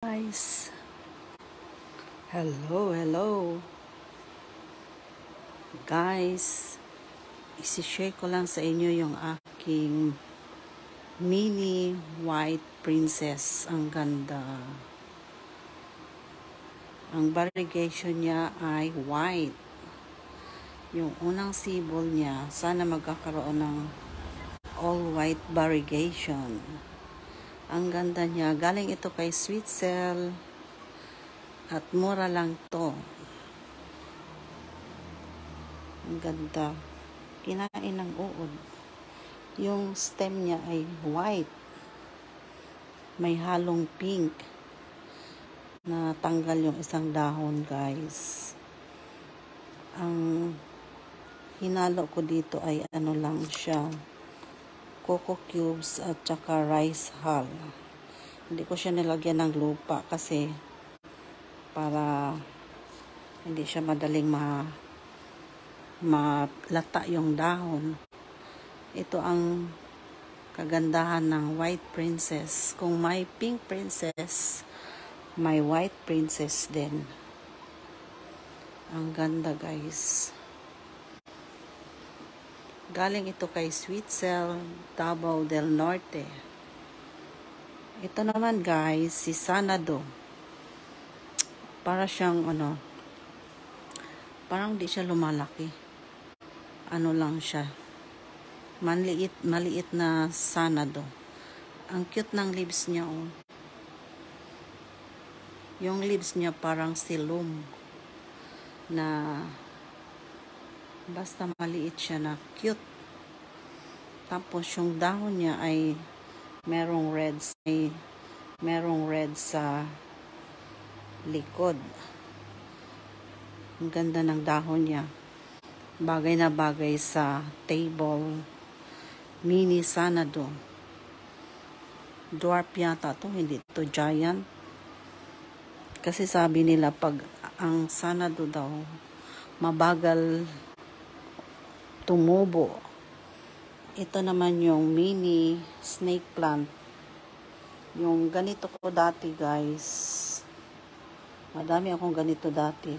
Guys, hello guys, isi-share ko lang sa inyo yung aking mini white princess. Ang ganda, ang variegation niya ay white. Yung unang sibol niya, sana magkakaroon ng all white variegation. Ang ganda niya, galing ito kay Sweet Cell at mura lang to. Ang ganda, kinain ng uod. Yung stem niya ay white, may halong pink. Natanggal yung isang dahon, guys. Ang hinalo ko dito ay ano lang siya, coco cubes at saka rice hull. Hindi ko siya nilagyan ng lupa kasi para hindi siya madaling malata yung dahon. Ito ang kagandahan ng white princess. Kung may pink princess, may white princess din. Ang ganda, guys. Galing ito kay Sweet Cell, Davao del Norte. Ito naman, guys, si Sanado. Para siyang parang di siya lumalaki. Ano lang siya, maliit na Sanado. Ang cute ng leaves niya, oh. Yung leaves niya parang silum na basta maliit siya na cute. Tapos yung dahon niya ay merong red sa likod. Ang ganda ng dahon niya. Bagay na bagay sa table. Mini Sanado. Dwarf yata to, hindi to giant. Kasi sabi nila pag ang Sanado daw mabagal tumubo. Ito naman yung mini snake plant. Yung ganito ko dati, guys. Madami akong ganito dati.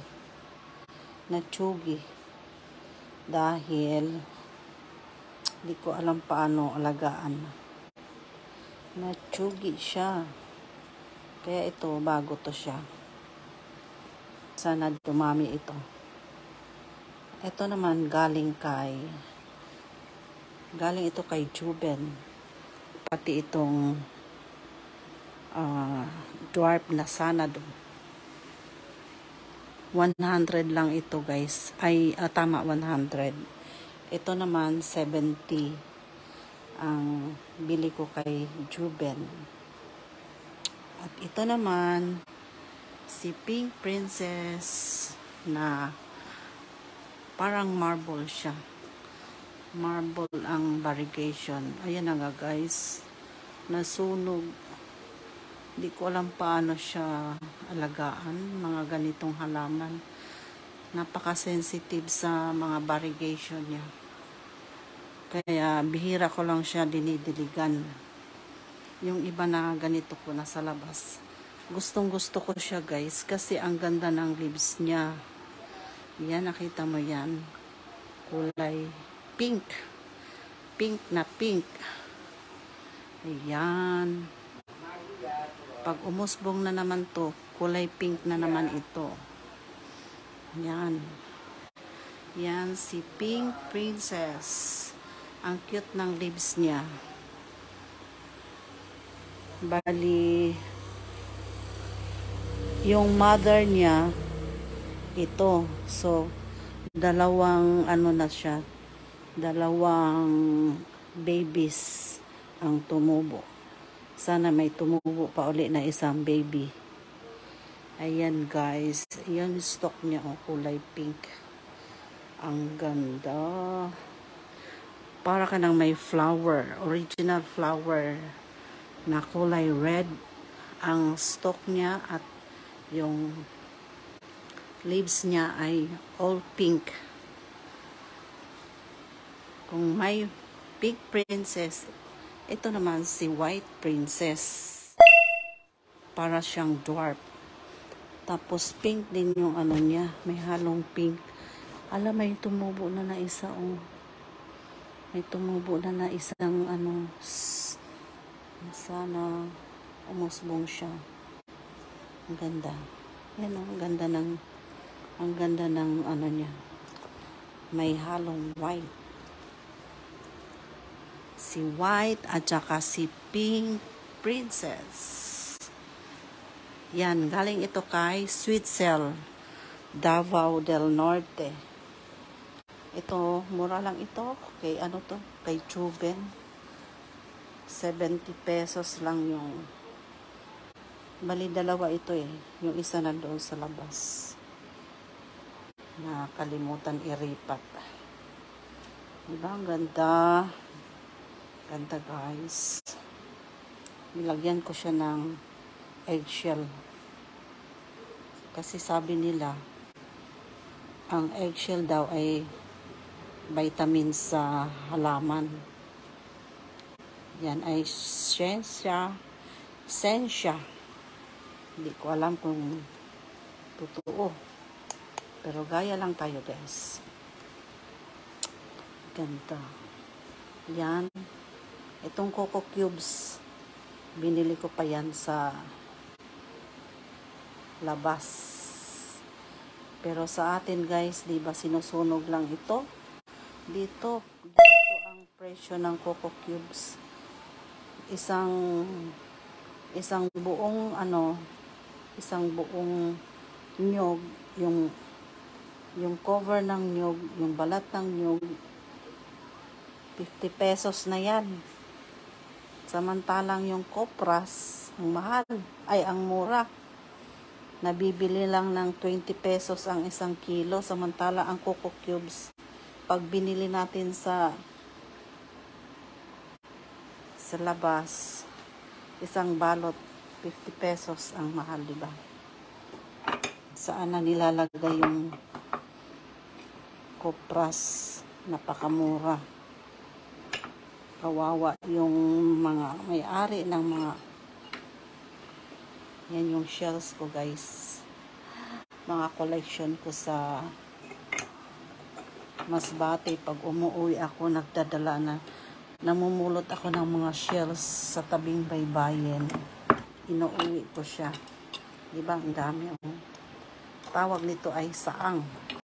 Natsugi. Dahil di ko alam paano alagaan. Natsugi siya. Kaya ito, bago to siya. Sana dumami ito. Ito naman galing ito kay Juben. Pati itong dwarf na Sanado. 100 lang ito, guys. Ay, tama, 100. Ito naman, 70. Ang bili ko kay Juben. At ito naman, si Pink Princess na parang marble siya. Marble ang variegation. Ayan na nga, guys. Nasunog. Di ko alam paano siya alagaan, mga ganitong halaman. Napaka-sensitive sa mga variegation niya. Kaya bihira ko lang siya dinidiligan. Yung iba na ganito ko nasa labas. Gustong gusto ko siya, guys, kasi ang ganda ng leaves niya. Yan, nakita mo yan. Kulay pink. Pink na pink. Ayan. Pag umusbong na naman to, kulay pink na naman ito. Yan. Yan si Pink Princess. Ang cute ng leaves niya. Bali, yung mother niya, ito. So, dalawang na siya. Dalawang babies ang tumubo. Sana may tumubo pa uli na isang baby. Ayan, guys. Yan yung stock niya, oh, kulay pink. Ang ganda. Para ka nang may flower. Original flower na kulay red. Ang stock niya at yung leaves niya ay all pink. Kung may Pink Princess, ito naman si White Princess. Para siyang dwarf. Tapos pink din yung ano niya. May halong pink. Alam, may tumubo na na isa, oh. May tumubo na na isang ano, sana umusbong siya. Ang ganda. Yan, oh, ang ganda ng ano niya. May halong white. Si white at saka si pink princess. Yan, galing ito kay Sweet Cell, Davao del Norte. Ito, mura lang ito. Kay ano to? Kay Chuben. 70 pesos lang yung. Bali, dalawa ito eh. Yung isa na doon sa labas. Nakalimutan iripat. Diba? Ang ganda. Ganda, guys. Nilagyan ko siya ng eggshell. Kasi sabi nila, ang eggshell daw ay vitamins sa halaman. Yan ay sensya. Hindi ko alam kung totoo. Pero gaya lang tayo, guys. Ganda. Yan. Itong Coco Cubes, binili ko pa yan sa labas. Pero sa atin, guys, di ba sinusunog lang ito? Dito ang presyo ng Coco Cubes. Isang buong nyog, yung cover ng nyog, yung balat ng nyog, 50 pesos na yan. Samantalang yung kopras, ang mahal, ay ang mura. Nabibili lang ng 20 pesos ang isang kilo. Samantala ang Coco Cubes, pag binili natin sa labas, isang balot, 50 pesos ang mahal, diba? Saan na nilalagay yung kopras? Napakamura. Kawawa yung mga may-ari ng mga. Yan yung shells ko, guys. Mga collection ko sa Masbate. Pag umuwi ako, nagdadala na. Namumulot ako ng mga shells sa tabing baybayin. Inuuwi ko siya. Diba? Ang dami. Tawag nito ay saang.